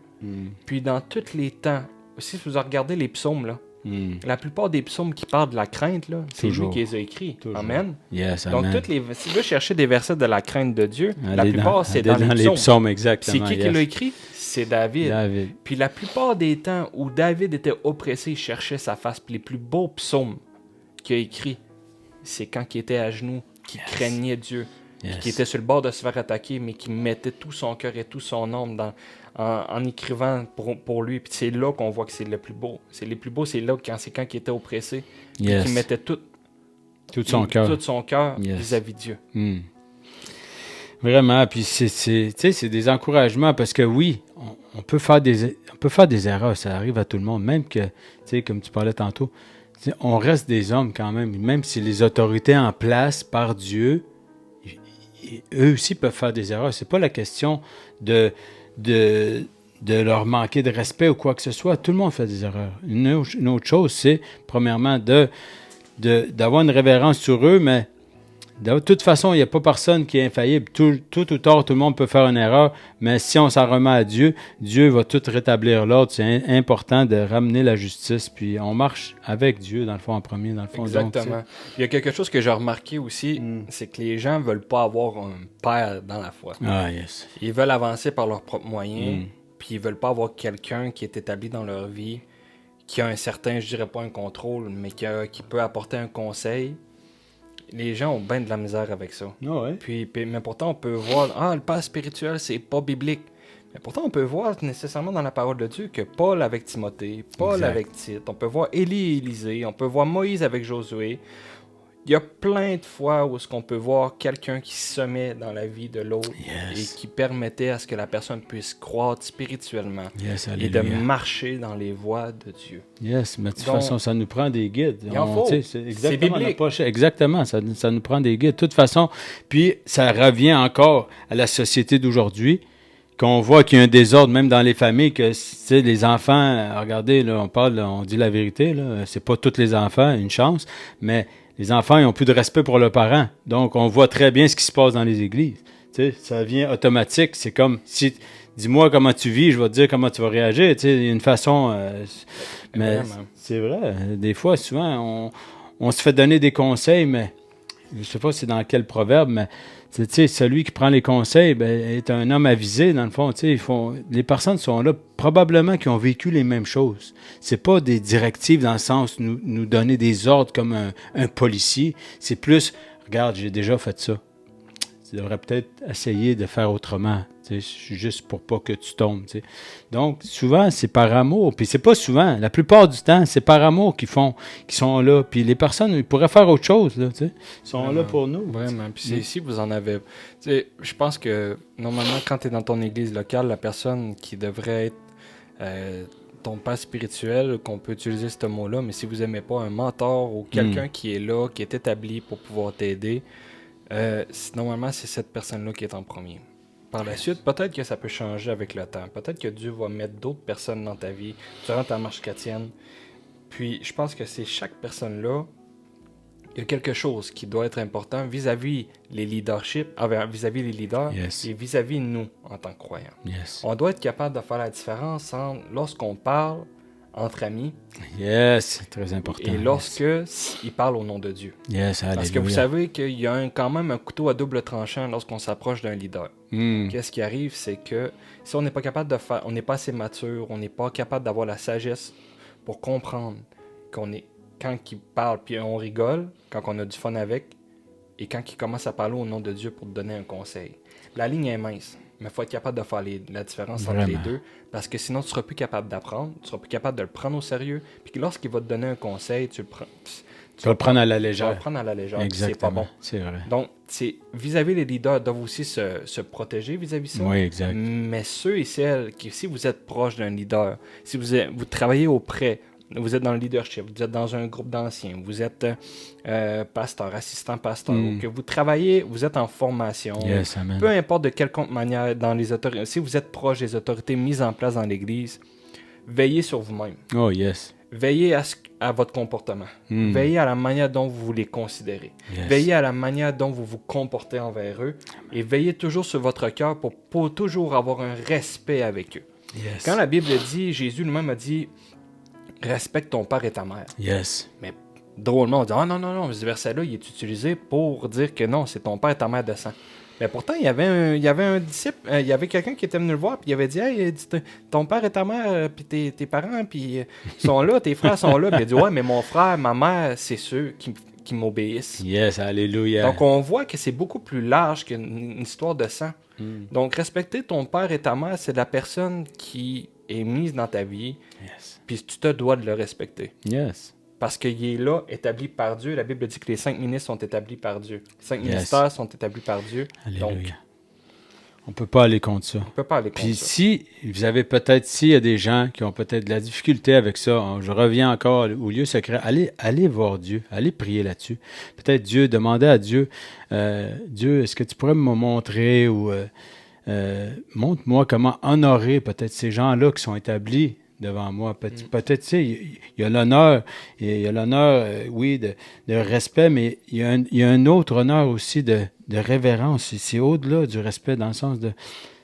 Puis dans tous les temps si vous regardez les psaumes, là, Mm. la plupart des psaumes qui parlent de la crainte, là, c'est lui Toujours. qui les a écrits. Toujours. Amen. Yes, Donc, amen. si tu veux chercher des versets de la crainte de Dieu, la Allez plupart, c'est allez dans les psaumes. C'est exactement. qui l'a écrit? C'est David. David. Puis la plupart des temps où David était oppressé, il cherchait sa face. Puis les plus beaux psaumes qu'il a écrits, c'est quand il était à genoux, qu'il craignait Dieu, Yes. qui était sur le bord de se faire attaquer, mais qui mettait tout son cœur et tout son âme en écrivant pour lui. Puis c'est là qu'on voit que c'est le plus beau. C'est les plus beaux, c'est là quand il était oppressé, puis Yes. qu'il mettait tout son cœur. tout son cœur Yes. vis-à-vis de Dieu. Mm. Vraiment, puis c'est des encouragements parce que oui, on peut faire des erreurs, ça arrive à tout le monde, même que, tu sais, comme tu parlais tantôt, on reste des hommes quand même si les autorités en place par Dieu, eux aussi peuvent faire des erreurs. C'est pas la question de leur manquer de respect ou quoi que ce soit. Tout le monde fait des erreurs. Une autre chose, c'est, premièrement, d'avoir une révérence sur eux, mais de toute façon, il n'y a pas personne qui est infaillible. Tout ou tard, tout le monde peut faire une erreur, mais si on s'en remet à Dieu, Dieu va tout rétablir l'ordre. C'est important de ramener la justice, puis on marche avec Dieu, dans le fond, en premier, dans le fond. Exactement. Donc, il y a quelque chose que j'ai remarqué aussi, c'est que les gens veulent pas avoir un père dans la foi. Ah, yes. Ils veulent avancer par leurs propres moyens, Mm. puis ils veulent pas avoir quelqu'un qui est établi dans leur vie, qui a un certain, je dirais pas un contrôle, mais qui peut apporter un conseil. Les gens ont bien de la misère avec ça. Ah ouais. Mais pourtant, on peut voir, le père spirituel, c'est pas biblique. Mais pourtant, on peut voir nécessairement dans la parole de Dieu que Paul avec Timothée, Paul Exact. avec Tite, on peut voir Élie et Élisée, on peut voir Moïse avec Josué. Il y a plein de fois où est-ce qu'on peut voir quelqu'un qui semait dans la vie de l'autre Yes. et qui permettait à ce que la personne puisse croître spirituellement Yes, et de alléluia. marcher dans les voies de Dieu. Yes, mais de toute Donc, façon, ça nous prend des guides. il en faut. Tu sais, c'est exactement C'est la biblique. poche. Exactement, ça nous prend des guides. De toute façon, puis ça revient encore à la société d'aujourd'hui, qu'on voit qu'il y a un désordre même dans les familles, que tu sais, les enfants, regardez, là, on dit la vérité, là, c'est pas tous les enfants, une chance, mais les enfants, ils ont plus de respect pour leurs parents. Donc, on voit très bien ce qui se passe dans les églises. Tu sais, ça vient automatique. C'est comme si, dis-moi comment tu vis, je vais te dire comment tu vas réagir. Tu sais, il y a une façon. Mais Vraiment. c'est vrai. Des fois, souvent, on se fait donner des conseils, mais je sais pas c'est dans quel proverbe, mais tu sais, celui qui prend les conseils est un homme avisé, dans le fond. Tu sais, les personnes sont là, probablement qui ont vécu les mêmes choses. C'est pas des directives dans le sens nous donner des ordres comme un policier. C'est plus, regarde, j'ai déjà fait ça. Tu devrais peut-être essayer de faire autrement, tu sais, juste pour pas que tu tombes. Tu sais. Donc, souvent, c'est par amour. Puis c'est pas souvent. La plupart du temps, c'est par amour qu'ils sont là. Puis les personnes, ils pourraient faire autre chose. Là, tu sais. Ils sont là pour nous. Vraiment. Puis si vous en avez... Tu sais, je pense que, normalement, quand tu es dans ton église locale, la personne qui devrait être ton père spirituel, qu'on peut utiliser ce mot-là, mais si vous aimez pas un mentor ou quelqu'un qui est là, qui est établi pour pouvoir t'aider, normalement, c'est cette personne-là qui est en premier. Par la suite, peut-être que ça peut changer avec le temps. Peut-être que Dieu va mettre d'autres personnes dans ta vie durant ta marche chrétienne. Puis, je pense que c'est chaque personne-là, il y a quelque chose qui doit être important vis-à-vis les leaderships, vis-à-vis les leaders Yes. et vis-à-vis nous en tant que croyants. Yes. On doit être capable de faire la différence entre lorsqu'on parle entre amis Yes, c'est très important. et lorsque ils parlent au nom de Dieu. Yes, alléluia. Parce que vous savez qu'il y a quand même un couteau à double tranchant lorsqu'on s'approche d'un leader. Mm. Qu'est-ce qui arrive, c'est que si on n'est pas capable de faire, on n'est pas assez mature, on n'est pas capable d'avoir la sagesse pour comprendre qu'on est quand il parle puis on rigole, quand on a du fun avec, et quand il commence à parler au nom de Dieu pour te donner un conseil. La ligne est mince, mais il faut être capable de faire la différence entre Vraiment. les deux, parce que sinon tu seras plus capable d'apprendre, tu seras plus capable de le prendre au sérieux, puis que lorsqu'il va te donner un conseil, tu vas le prendre à la tu vas le légère. prendre à la légère, puis Exactement. c'est pas bon. C'est vrai. Donc, vis-à-vis les leaders doivent aussi se protéger vis-à-vis ça. Oui, exact. Mais ceux et celles qui, si vous êtes proche d'un leader, si vous travaillez auprès, vous êtes dans le leadership, vous êtes dans un groupe d'anciens, vous êtes pasteur, assistant pasteur, ou que vous travaillez, vous êtes en formation, Yes, amen. peu importe de quelconque manière, dans les autorités, si vous êtes proche des autorités mises en place dans l'Église, veillez sur vous-même. Oh, yes. Veillez à votre comportement. Mm. Veillez à la manière dont vous les considérez. Yes. Veillez à la manière dont vous vous comportez envers eux. Et veillez toujours sur votre cœur pour toujours avoir un respect avec eux. Yes. Quand la Bible dit, Jésus lui-même a dit, respecte ton père et ta mère. Yes. Mais drôlement, on dit, ah non, non, non, ce verset-là, il est utilisé pour dire que non, c'est ton père et ta mère de sang. Mais pourtant, il y avait un disciple, il y avait quelqu'un qui était venu le voir, puis il avait dit, hey, ton père et ta mère, puis tes parents, puis sont là, tes frères sont là. Puis il a dit, ouais, mais mon frère, ma mère, c'est ceux qui m'obéissent. Yes, alléluia. Donc, on voit que c'est beaucoup plus large qu'une histoire de sang. Donc, respecter ton père et ta mère, c'est la personne qui est mise dans ta vie, Yes. puis tu te dois de le respecter. Yes. Parce qu'il est là, établi par Dieu. La Bible dit que les 5 ministres sont établis par Dieu. Les 5 Yes. ministères sont établis par Dieu. Alléluia. Donc, On peut pas aller contre ça. on ne peut pas aller contre Puis ça. si vous avez peut-être, s'il y a des gens qui ont peut-être de la difficulté avec ça, je reviens encore au lieu secret, allez voir Dieu, allez prier là-dessus. Peut-être Dieu, demandez à Dieu, Dieu, est-ce que tu pourrais me montrer ou montre-moi comment honorer peut-être ces gens-là qui sont établis devant moi. Peut-être, tu sais, il y a l'honneur, oui, de respect, mais il y a un autre honneur aussi de révérence. C'est au-delà du respect dans le sens de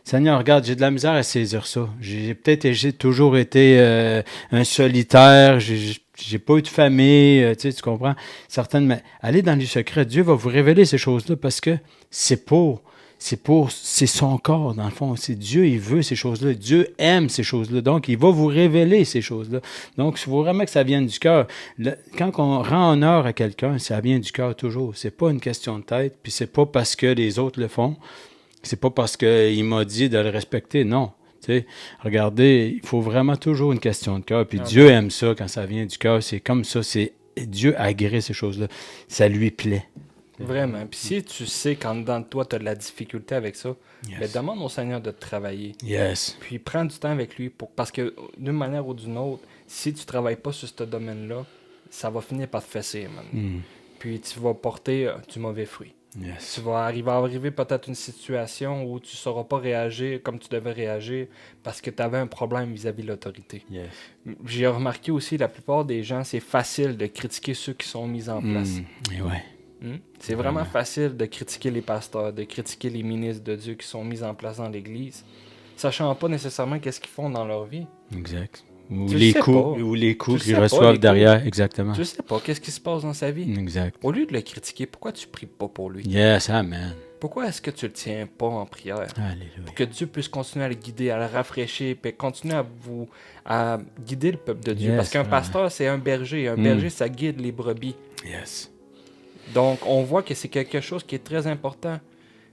Seigneur, regarde, j'ai de la misère à saisir ça. J'ai toujours été un solitaire, j'ai pas eu de famille, tu comprends? Mais allez dans le secret, Dieu va vous révéler ces choses-là parce que c'est son corps, dans le fond. C'est Dieu, il veut ces choses-là. Dieu aime ces choses-là. Donc, il va vous révéler ces choses-là. Donc, il faut vraiment que ça vienne du cœur. Quand on rend honneur à quelqu'un, ça vient du cœur toujours. C'est pas une question de tête, puis c'est pas parce que les autres le font. C'est pas parce qu'il m'a dit de le respecter. Non. Tu sais, regardez, il faut vraiment toujours une question de cœur. Puis Dieu aime ça quand ça vient du cœur. C'est comme ça. Dieu agrée ces choses-là. Ça lui plaît. Vraiment. Puis si tu sais qu'en dedans de toi, tu as de la difficulté avec ça, Yes. ben demande au Seigneur de te travailler. Yes. Puis prends du temps avec lui. Parce que d'une manière ou d'une autre, si tu ne travailles pas sur ce domaine-là, ça va finir par te fesser, man. Puis tu vas porter du mauvais fruit. Yes. Tu vas arriver peut-être une situation où tu ne sauras pas réagir comme tu devais réagir parce que tu avais un problème vis-à-vis de l'autorité. Yes. J'ai remarqué aussi, la plupart des gens, c'est facile de critiquer ceux qui sont mis en place. Et ouais. C'est vraiment facile de critiquer les pasteurs, de critiquer les ministres de Dieu qui sont mis en place dans l'Église, sachant pas nécessairement qu'est-ce qu'ils font dans leur vie. Exact. Ou Tu les sais coups, pas. ou les coups Tu qu'ils sais pas, reçoivent les derrière. Exactement. Tu sais pas qu'est-ce qui se passe dans sa vie. Exact. Au lieu de le critiquer, pourquoi tu pries pas pour lui? Yes, amen. Pourquoi est-ce que tu le tiens pas en prière? Alléluia. Pour que Dieu puisse continuer à le guider, à le rafraîchir, puis continuer à guider le peuple de Dieu. Yes, Parce qu'un ouais. pasteur, c'est un berger. Un berger, ça guide les brebis. Yes. Donc, on voit que c'est quelque chose qui est très important.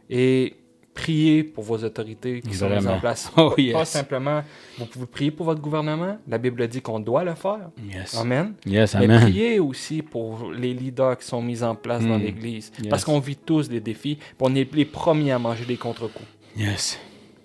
Et priez pour vos autorités qui sont mises Vraiment. en place. Oh, Pas yes. simplement, vous pouvez prier pour votre gouvernement. La Bible dit qu'on doit le faire. Yes. Amen. Yes, Mais amen. priez aussi pour les leaders qui sont mis en place dans l'Église. Yes. Parce qu'on vit tous des défis. Puis on est les premiers à manger des contre-coups. Yes.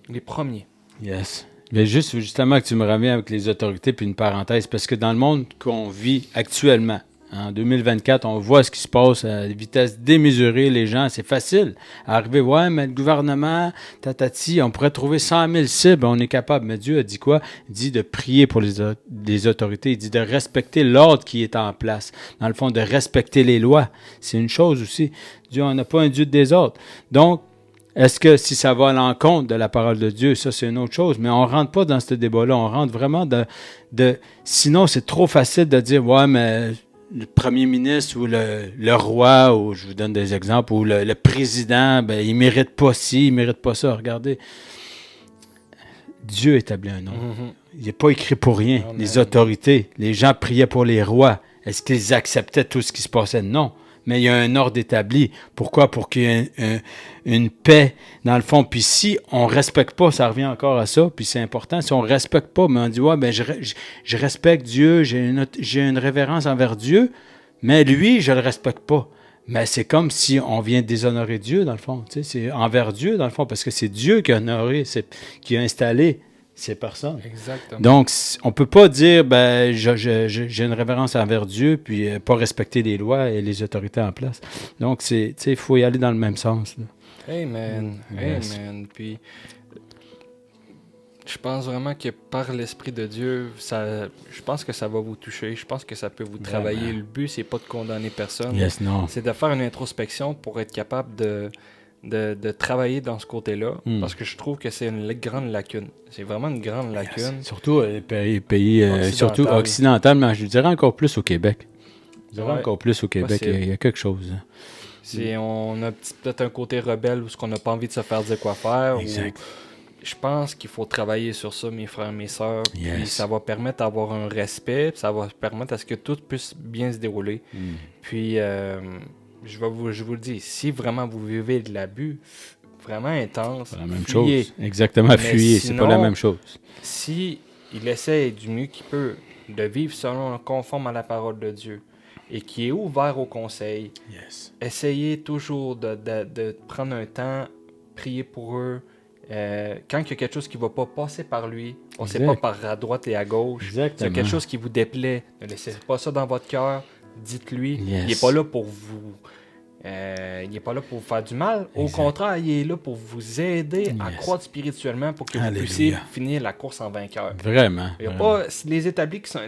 Les premiers. Yes. Mais justement que tu me reviens avec les autorités, puis une parenthèse, parce que dans le monde qu'on vit actuellement, en 2024, on voit ce qui se passe à des vitesses démesurées, les gens, c'est facile. Arriver, ouais, mais le gouvernement, tatati, on pourrait trouver 100 000 cibles, on est capable. Mais Dieu a dit quoi? Il dit de prier pour les autorités, il dit de respecter l'ordre qui est en place. Dans le fond, de respecter les lois. C'est une chose aussi. Dieu, on n'a pas un Dieu de désordre. Donc, est-ce que si ça va à l'encontre de la parole de Dieu, ça c'est une autre chose, mais on ne rentre pas dans ce débat-là, on rentre vraiment sinon c'est trop facile de dire, ouais, mais le premier ministre ou le roi, ou je vous donne des exemples, ou le président, ben, il ne mérite pas ci, il ne mérite pas ça. Regardez, Dieu établit un nom. Il n'est pas écrit pour rien. Amen. Les autorités, les gens priaient pour les rois. Est-ce qu'ils acceptaient tout ce qui se passait? Non. Mais il y a un ordre établi. Pourquoi? Pour qu'il y ait une paix dans le fond. Puis si on ne respecte pas, ça revient encore à ça, puis c'est important, si on ne respecte pas, mais on dit, ouais, ben je respecte Dieu, j'ai une révérence envers Dieu, mais lui, je ne le respecte pas. Mais c'est comme si on vient déshonorer Dieu, dans le fond. Tu sais, c'est envers Dieu, dans le fond, parce que c'est Dieu qui a honoré, qui a installé ces personnes. Exactement. Donc, on ne peut pas dire, ben, j'ai une révérence envers Dieu, puis pas respecter les lois et les autorités en place. Donc, il faut y aller dans le même sens. Là. Amen. Yes. Amen. Puis, je pense vraiment que par l'Esprit de Dieu, je pense que ça va vous toucher. Je pense que ça peut vous travailler. Vraiment. Le but, c'est pas de condamner personne. Yes, non. C'est de faire une introspection pour être capable de travailler dans ce côté-là, parce que je trouve que c'est une grande lacune. C'est vraiment une grande lacune. Surtout pays surtout occidental, mais je dirais encore plus au Québec. Je dirais encore plus au Québec, il y a quelque chose. On a peut-être un côté rebelle où on n'a pas envie de se faire dire quoi faire. Exact. Je pense qu'il faut travailler sur ça, mes frères et mes sœurs. Puis ça va permettre d'avoir un respect, ça va permettre à ce que tout puisse bien se dérouler. Puis, je vous le dis, si vraiment vous vivez de l'abus vraiment intense, c'est la même chose. Exactement, fuyez, c'est pas la même chose. Si il essaie du mieux qu'il peut de vivre selon conforme à la parole de Dieu et qui est ouvert au conseil, essayez toujours de prendre un temps, prier pour eux. Quand il y a quelque chose qui ne va pas passer par lui, passez pas par à droite et à gauche. Exactement. S'il y a quelque chose qui vous déplaît, ne laissez pas ça dans votre cœur. Dites-lui. Yes. Il n'est pas là pour vous. Il n'est pas là pour vous faire du mal. Au contraire, il est là pour vous aider à croître spirituellement pour que vous puissiez finir la course en vainqueur. Vraiment. Il n'y a pas les établis qui sont.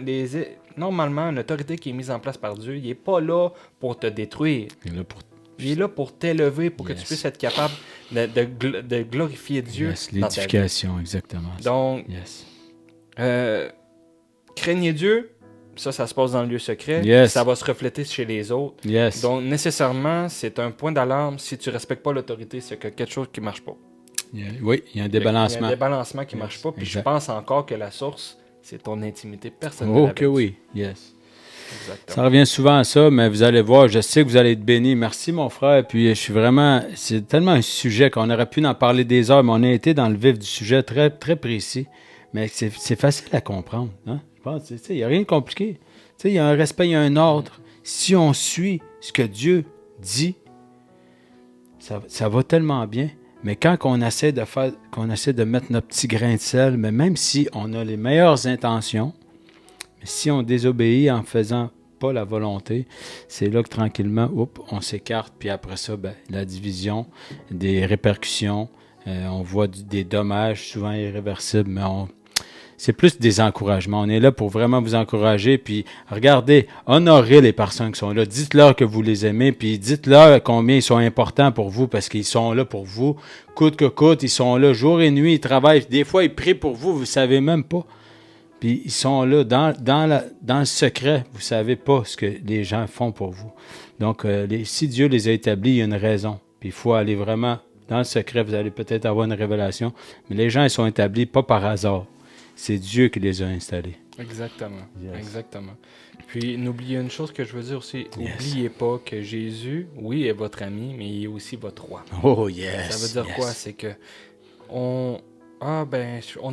Normalement, une autorité qui est mise en place par Dieu, il n'est pas là pour te détruire. Il est là pour t'élever, pour que tu puisses être capable de glorifier Dieu. L'édification, exactement. Donc, craignez Dieu, ça se passe dans le lieu secret, ça va se refléter chez les autres. Donc, nécessairement, c'est un point d'alarme. Si tu ne respectes pas l'autorité, c'est quelque chose qui ne marche pas. Oui, il y a un débalancement. Il y a un débalancement qui ne marche pas. Puis je pense encore que la source, c'est ton intimité personnelle. Oh, que oui, Exactement. Ça revient souvent à ça, mais vous allez voir, je sais que vous allez être bénis. Merci, mon frère. Puis je suis vraiment... C'est tellement un sujet qu'on aurait pu en parler des heures, mais on a été dans le vif du sujet très, très précis. Mais c'est facile à comprendre. Hein? Je pense, il n'y a rien de compliqué. Il y a un respect, il y a un ordre. Si on suit ce que Dieu dit, ça va tellement bien. Mais quand on essaie de mettre notre petit grain de sel, mais même si on a les meilleures intentions, mais si on désobéit en faisant pas la volonté, c'est là que tranquillement, on s'écarte. Puis après ça, la division, des répercussions, on voit des dommages souvent irréversibles, mais c'est plus des encouragements. On est là pour vraiment vous encourager. Puis regardez, honorez les personnes qui sont là. Dites-leur que vous les aimez. Puis dites-leur combien ils sont importants pour vous parce qu'ils sont là pour vous. Coûte que coûte, ils sont là jour et nuit. Ils travaillent. Des fois, ils prient pour vous. Vous ne savez même pas. Puis ils sont là dans le secret. Vous ne savez pas ce que les gens font pour vous. Donc, si Dieu les a établis, il y a une raison. Puis il faut aller vraiment dans le secret. Vous allez peut-être avoir une révélation. Mais les gens, ils sont établis pas par hasard. C'est Dieu qui les a installés. Exactement. Exactement. Puis, n'oubliez une chose que je veux dire aussi. N'oubliez pas que Jésus, oui, est votre ami, mais il est aussi votre roi. Oh, yes. Ça veut dire quoi? C'est que on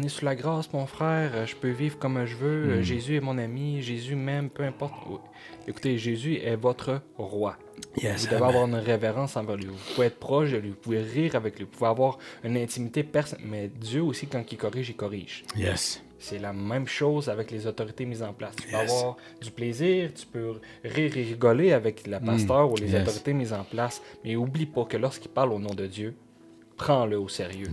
est sous la grâce, mon frère. Je peux vivre comme je veux. Jésus est mon ami. Jésus m'aime, peu importe. Écoutez, Jésus est votre roi. Vous devez avoir une révérence envers lui. Vous pouvez être proche de lui. Vous pouvez rire avec lui. Vous pouvez avoir une intimité personnelle. Mais Dieu aussi, quand il corrige. C'est la même chose avec les autorités mises en place. Tu peux avoir du plaisir, tu peux rire et rigoler avec la pasteur ou les autorités mises en place. Mais n'oublie pas que lorsqu'il parle au nom de Dieu, prends-le au sérieux.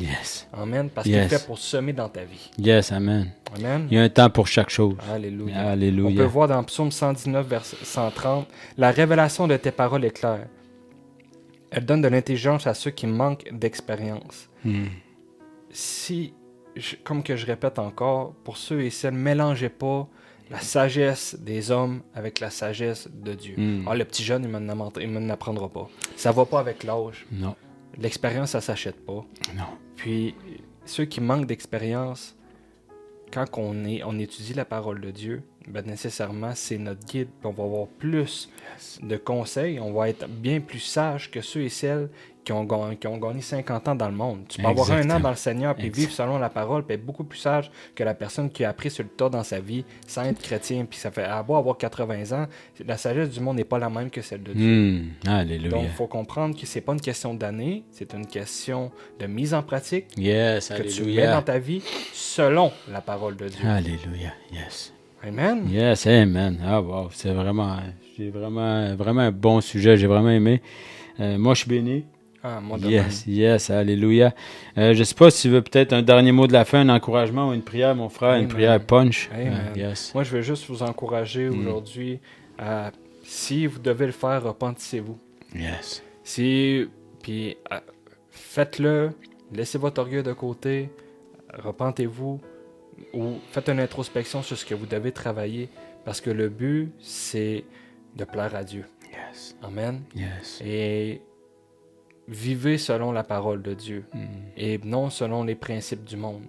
Amen. Parce qu'il est fait pour semer dans ta vie. Amen. Amen. Il y a un temps pour chaque chose. Alléluia. Alléluia. On peut voir dans Psaume 119, verset 130, la révélation de tes paroles est claire. Elle donne de l'intelligence à ceux qui manquent d'expérience. Comme que je répète encore, pour ceux et celles, mélangez pas la sagesse des hommes avec la sagesse de Dieu. Le petit jeune, il ne m'apprendra pas. Ça va pas avec l'âge. Non. L'expérience, ça ne s'achète pas. Non. Puis, ceux qui manquent d'expérience, quand on étudie la parole de Dieu, nécessairement, c'est notre guide. Puis on va avoir plus de conseils. On va être bien plus sage que ceux et celles qui ont gagné 50 ans dans le monde. Tu peux avoir 1 an dans le Seigneur puis vivre selon la parole puis être beaucoup plus sage que la personne qui a appris sur le tas dans sa vie sans être chrétien. Puis ça fait avoir 80 ans, la sagesse du monde n'est pas la même que celle de Dieu. Alléluia. Donc, il faut comprendre que c'est pas une question d'année, c'est une question de mise en pratique que tu mets dans ta vie selon la parole de Dieu. Alléluia. Amen. Amen. Wow, c'est vraiment un bon sujet. J'ai vraiment aimé. Moi, je suis béni. Moi alléluia. Je ne sais pas si tu veux peut-être un dernier mot de la fin, un encouragement ou une prière, mon frère, une prière punch. Moi, je veux juste vous encourager aujourd'hui. Si vous devez le faire, repentissez-vous. Yes. Puis faites-le, laissez votre orgueil de côté, repentez-vous ou faites une introspection sur ce que vous devez travailler parce que le but, c'est de plaire à Dieu. Yes. Amen. Yes. Et vivez selon la parole de Dieu et non selon les principes du monde,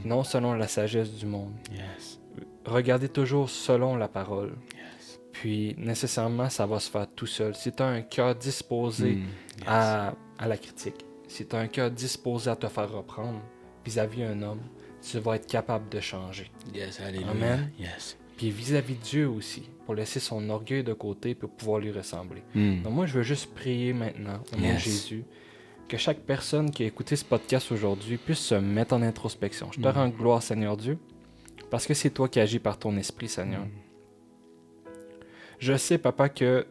non selon la sagesse du monde. Yes. Regardez toujours selon la parole. Yes. Puis, nécessairement, ça va se faire tout seul. Si tu as un cœur disposé Yes. à la critique, si tu as un cœur disposé à te faire reprendre vis-à-vis un homme, tu vas être capable de changer. Yes. Alléluia. Amen. Yes. Puis vis-à-vis de Dieu aussi, pour laisser son orgueil de côté pour pouvoir lui ressembler. Donc moi, je veux juste prier maintenant, au nom de Jésus, que chaque personne qui a écouté ce podcast aujourd'hui puisse se mettre en introspection. Je te rends gloire, Seigneur Dieu, parce que c'est toi qui agis par ton esprit, Seigneur. Je sais, Papa, que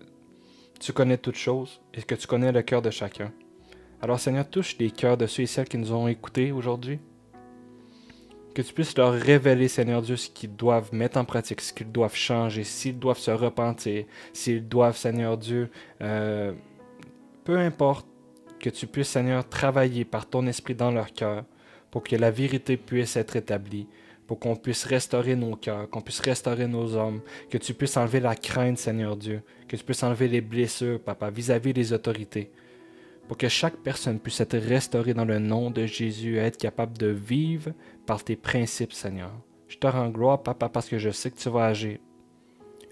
tu connais toutes choses et que tu connais le cœur de chacun. Alors, Seigneur, touche les cœurs de ceux et celles qui nous ont écoutés aujourd'hui. Que tu puisses leur révéler, Seigneur Dieu, ce qu'ils doivent mettre en pratique, ce qu'ils doivent changer, s'ils doivent se repentir, s'ils doivent, Seigneur Dieu, peu importe, que tu puisses, Seigneur, travailler par ton esprit dans leur cœur pour que la vérité puisse être établie, pour qu'on puisse restaurer nos cœurs, qu'on puisse restaurer nos hommes, que tu puisses enlever la crainte, Seigneur Dieu, que tu puisses enlever les blessures, Papa, vis-à-vis des autorités, pour que chaque personne puisse être restaurée dans le nom de Jésus et être capable de vivre par tes principes, Seigneur. Je te rends gloire, Papa, parce que je sais que tu vas agir.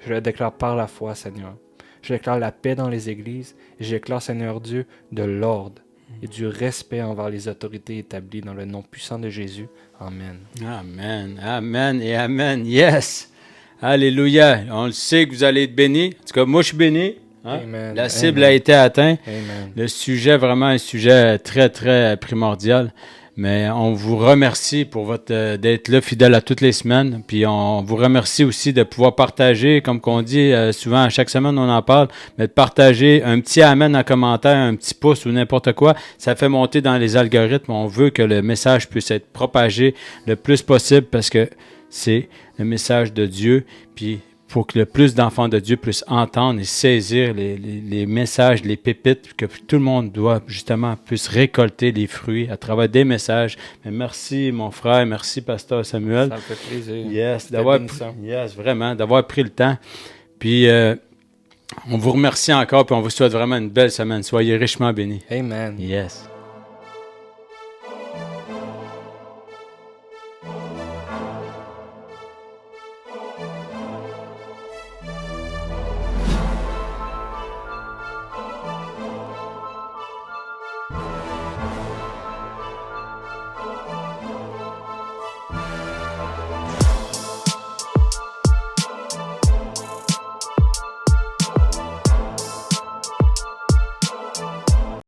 Je le déclare par la foi, Seigneur. Je déclare la paix dans les églises et je déclare, Seigneur Dieu, de l'ordre et du respect envers les autorités établies dans le nom puissant de Jésus. Amen. Amen. Amen et Amen. Yes. Alléluia. On le sait que vous allez être bénis. En tout cas, moi, je suis béni. Hein? Amen. La cible Amen. a été atteinte. Amen. Le sujet, vraiment un sujet très, très primordial. Mais on vous remercie pour d'être là fidèle à toutes les semaines. Puis on vous remercie aussi de pouvoir partager, comme qu'on dit souvent, à chaque semaine on en parle, mais de partager un petit amen en commentaire, un petit pouce ou n'importe quoi. Ça fait monter dans les algorithmes. On veut que le message puisse être propagé le plus possible parce que c'est le message de Dieu. Puis pour que le plus d'enfants de Dieu puissent entendre et saisir les messages, les pépites, que tout le monde doit justement puisse récolter les fruits à travers des messages. Mais merci mon frère, merci pasteur Samuel. Ça me fait plaisir. Yes, C'était vraiment, d'avoir pris le temps. Puis on vous remercie encore, puis on vous souhaite vraiment une belle semaine. Soyez richement bénis. Amen. Yes.